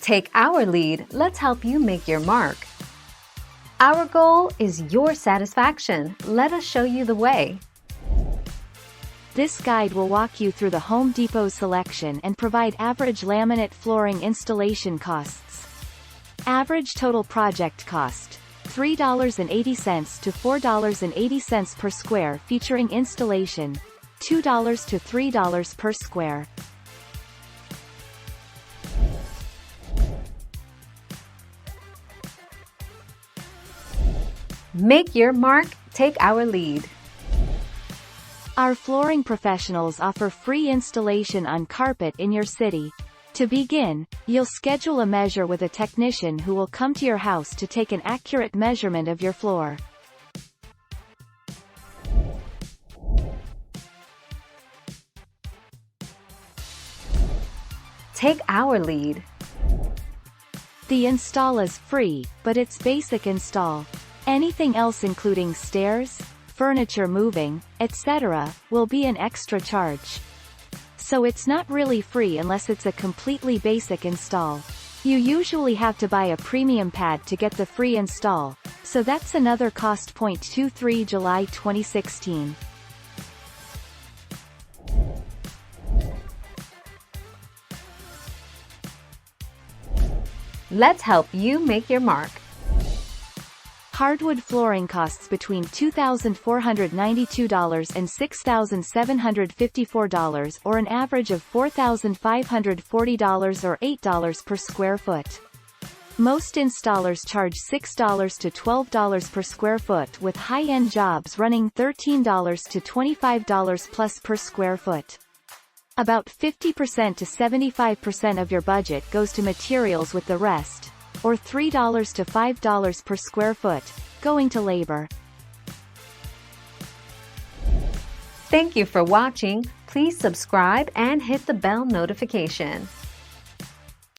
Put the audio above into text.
Take our lead, let's help you make your mark. Our goal is your satisfaction. Let us show you the way. This guide will walk you through the Home Depot selection and provide average laminate flooring installation costs. Average total project cost: $3.80 to $4.80 per square, featuring installation, $2 to $3 per square. Make your mark, take our lead. Our flooring professionals offer free installation on carpet in your city. To begin, you'll schedule a measure with a technician who will come to your house to take an accurate measurement of your floor. Take our lead. The install is free, but it's basic install. Anything else, including stairs, furniture moving, etc., will be an extra charge. So it's not really free unless it's a completely basic install. You usually have to buy a premium pad to get the free install, so that's another cost. 23 July 2016. Let's help you make your mark. Hardwood flooring costs between $2,492 and $6,754, or an average of $4,540 or $8 per square foot. Most installers charge $6 to $12 per square foot, with high-end jobs running $13 to $25 plus per square foot. About 50% to 75% of your budget goes to materials, with the rest, or $3 to $5 per square foot, going to labor. Thank you for watching. Please subscribe and hit the bell notification.